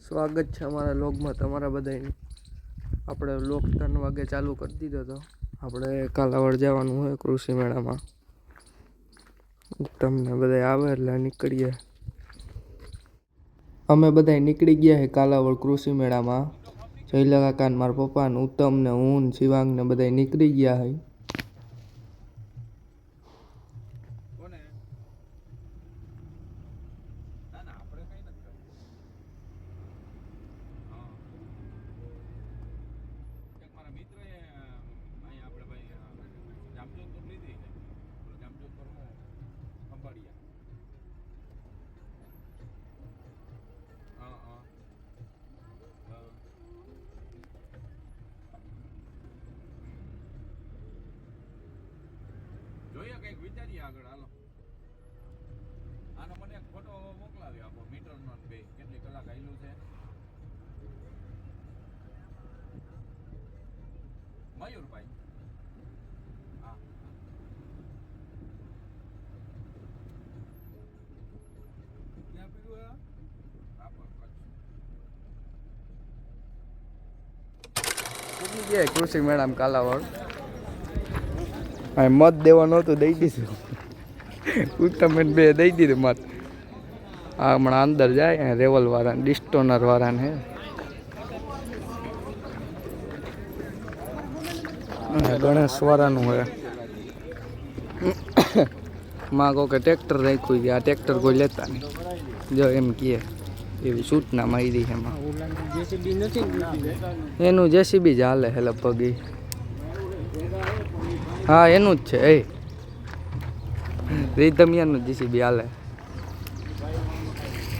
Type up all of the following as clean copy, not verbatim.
સ્વાગત છે અમારા લોગમાં તમારા બધાનું। આપણે લોગ 3 વાગે ચાલુ કરી દીધો હતો। આપણે કાલાવડ જવાનું હોય કૃષિ મેળામાં। તમને બધા આવે એટલે નીકળીએ। અમે બધા નીકળી ગયા છે કાલાવડ કૃષિ મેળામાં। જયલા કાકા ને મારા પપ્પા ને ઉત્તમ ને હું ને શિવાંગ ને બધા નીકળી ગયા છે। જોઈએ કઈક વિચારીએ આગળ હાલો આનો મને એક ફોટો મોકલાવી આપો મીટરનો બે કેટલી કલાક આયલું છે મયુરભાઈ હા ક્યાં પીડું હે રાપર કચ્છ પૂરી ગયા કૃષિ મેળામાં કાલાવડ। મત દેવાનું હતું દઈ દીધું। ઉત્તમ બે દઈ દીધું મત। આ હમણાં અંદર જાય રેવલ વાળા ડિસ્ટોનર વાળાને હે ગણેશ વાળાનું હે। માં કહો કે ટ્રેક્ટર રાખ્યું છે, આ ટ્રેક્ટર કોઈ લેતા નહીં જો એમ કહે એવી સૂચના મારી એમાં। એનું જેસીબી જ હાલે હે લગભગ। હા એનું જ છે એ રીધમિયાનું જેસીબી હાલે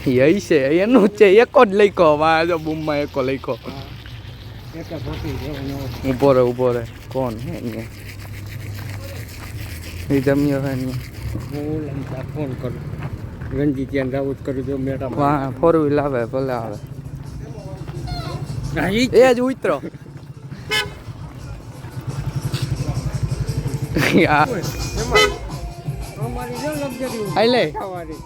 એ છે એનું જ છે। એકો જ લખ્યો વાહ જો બૂમમાં એકો લખ્યો। ઊભો રે કોણ હે રીધમિયો હે ફોન કરું રણજી ત્યાં રાઉત કરું જો મેડમ વાહ 4 વ્હીલ આવે ભલે આવે એ જ ઉતરો લે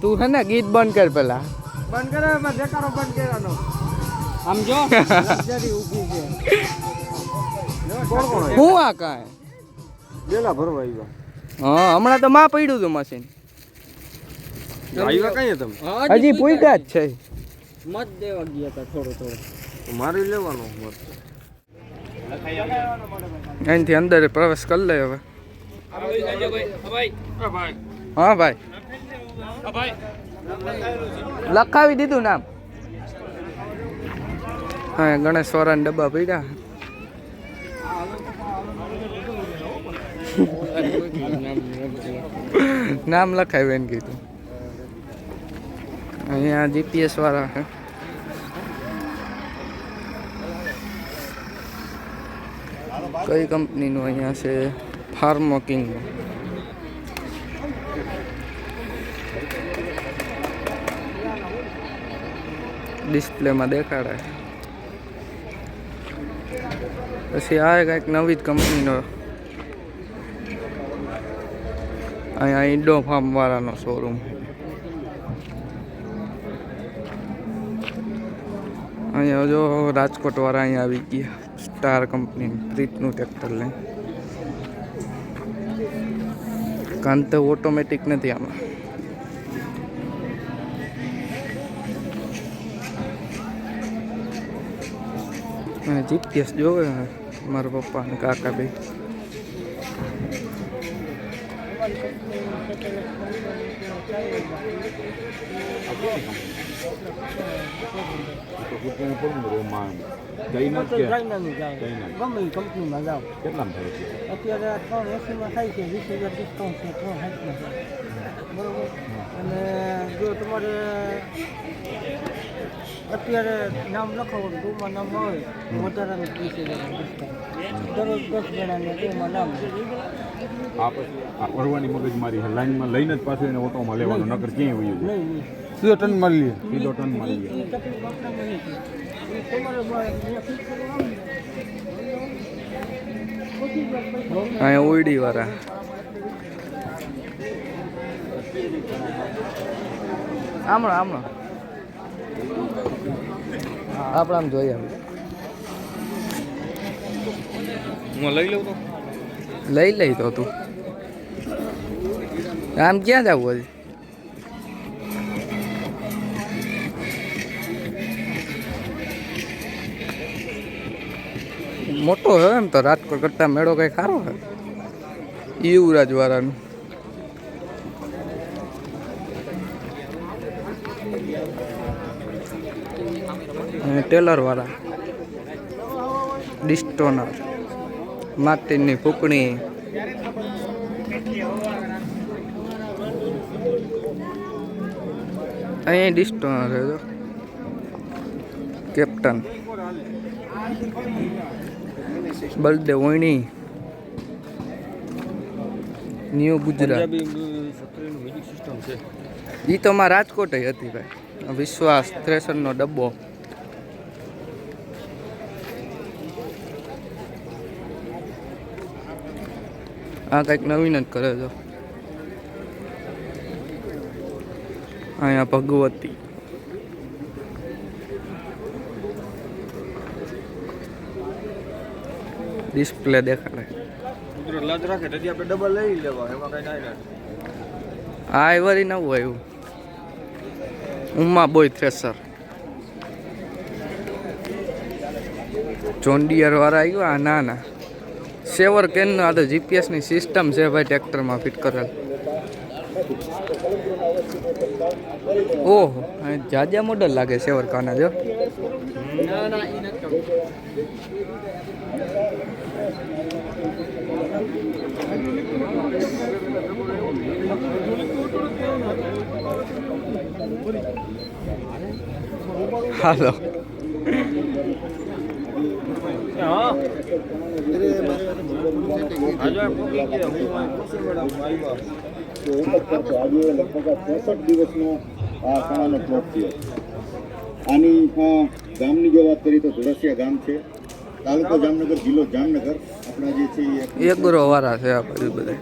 તું હે ને ગીત બંધ કર પેલા બંધ કરે દેખાડો બંધ કરવાનો આમ જો લક્ઝરી ઊભી છે હું આ કાંઈ બેલા ભરવા આવ્યા હા હમણાં તો માં પડ્યું હતું મશીન આવ્યા કઈ તમે હજી પૂછ્યા જ છે મત દેવા ગયા હતા થોડો મારી લેવાનો મત અહીંથી અંદર પ્રવેશ કરી લે હવે। હા ભાઈ લખાવી દીધું નામ। હા ગણેશ વાળાના ડબ્બા પડ્યા નામ લખાવ્યું એને કીધું। અહીંયા જીપીએસ વાળા છે। કઈ કંપનીનું અહીંયા છે ફાર્મો કિંગ ડિસ્પ્લેમાં દેખાડે। પછી આ કંઈક નવી જ કંપનીનો અહીંયા ઇન્ડો ફાર્મ વાળાનો શોરૂમ। અહીંયા જો રાજકોટ વાળા અહીંયા આવી ગયા સ્ટાર કંપની પ્રીતનું ટ્રેક્ટર લઈને। કાન તો ઓટોમેટિક નથી આમાં। જીપીએસ જોવે મારા પપ્પા ને કાકા ભાઈ કંપનીમાં જાઓ કેટલામાં થાય છે અત્યારે 380 થાય છે 20,000 ડિસ્કાઉન્ટ છે 360 છે બરોબર। અને જો તમારે અત્યારે નામ લખાવો ટૂંકમાં નામ હોય વધારાનું 30,000 ડિસ્કાઉન્ટ દરરોજ 10 જણાને તેમાં નામ આ પછી આ કરવાની મગજમારી છે લાઈનમાં લઈને જ પાછું એને ઓટોમાં લેવાનું નકર ક્યાંય વયું જાય નહીં સીધો ટન મારી લે સીધો ટન મારી લે તકલીફ આપણામાં નથી તમારે ફિક્સ કરવાનું અહીંયા ઉડી વાળા હમણાં આપણે આમ જોઈ આવી હું લઈ લઉં તો લઈ લઈ તો તું આમ ક્યાં જવું હજી મોટો હે એમ તો રાજકોટ કરતા મેળો કઈ સારો હે યુવરાજ વાળાનું અને ટેલર વાળા ડિસ્ટોનર માર્ટિનની ફૂકણી અહીંયા ડિસ્ટોનર છે જો કેપ્ટન બળદે વણી ન્યૂ ગુજરાત મ્યુઝિક સિસ્ટમ છે એ તો માં રાજકોટ હતી ભાઈ વિશ્વાસ થ્રેસરનો ડબ્બો આ કંઈક નવીન જ કરે છે અહીંયા ભગવતી ડિસ્પ્લે દેખાડે કુદરત લાજ રાખે તેથી આપણે ડબલ લઈ લેવા એમાં કઈ ના આ વરી નવું આવ્યું ઉમા બોય થ્રેસર જોન ડિયર વાળા આવ્યું આ ના ના સેવર કેનનો આ તો જીપીએસની સિસ્ટમ છે ભાઈ ટ્રેક્ટરમાં ફિટ કરેલ ઓહો જાજા મોડલ લાગે સેવર કાના જો હાલો આજે લગભગ 63 દિવસનો આ ખાણાનો પ્લોટ છે. આની ગામની જો વાત કરીએ તો ધોળસિયા ગામ છે, તાલુકો જામનગર, જિલ્લો જામનગર. આપણા જે છે એ એગ્રો વાળા છે આ બધું બધા.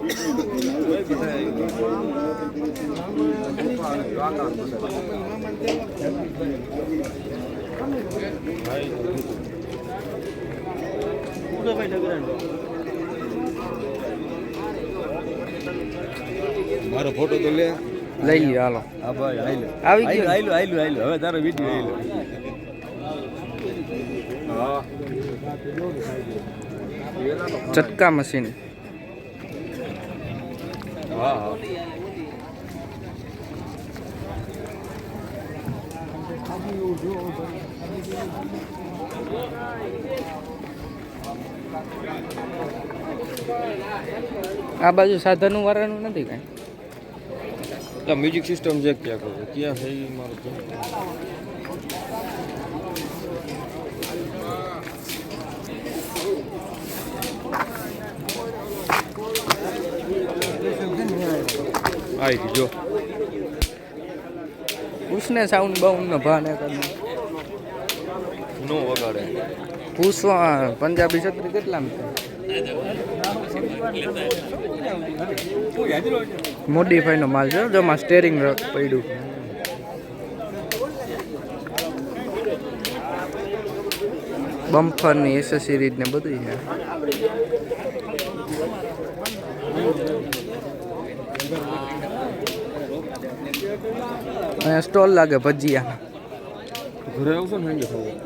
મારો ફોટો તો લે લઈ લ્યો હાલો. હા ભાઈ આવી ગયો આયલો હવે તારો વિડિયો આયલો. હા ચટકા મશીન. હા હા આ બાજુ સાધનો વાળાનું નથી કાંઈ. મ્યુઝિક સિસ્ટમ છે ક્યાં કહો ક્યાં છે એ મારો આવી જો પૂછને સાઉન્ડ બાઉન્ડ નો ભાને નો વગાડે. પૂછવા પંજાબી છત્રી કેટલામાં મોડિફાઈ નો માલ છે જેમાં સ્ટેરિંગ પડ્યું. બમ્પર ની એસેસરીઝ ને બધું છે. અહીંયા સ્ટોલ લાગે ભજીયા. ઘરે આવશો ને હેંગે ખાવું?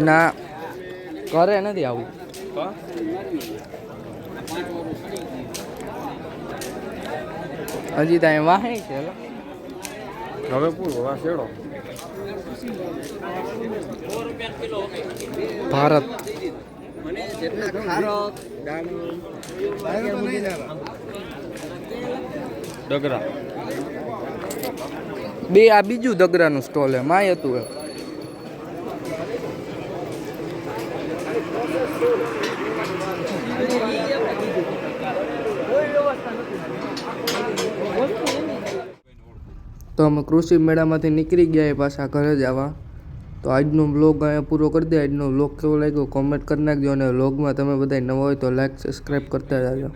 ના ઘરે નથી આવું. હા હજી ત્યાં વાહે છે. હવે પૂરો આ શેડો ભારત ડગરા બે આ બીજું દગરાનું સ્ટોલ હે માય હતું એ. તો અમે કૃષિ મેળામાંથી નીકળી ગયા એ પાછા ઘરે જ આવવા. તો આજનો વ્લોગ અહીંયા પૂરો કરી દે. આજનો વ્લોગ કેવો લાગ્યો કોમેન્ટ કરી નાખજો, અને વ્લોગમાં તમે બધા નવા હોય તો લાઈક સબસ્ક્રાઈબ કરતા રહેજો.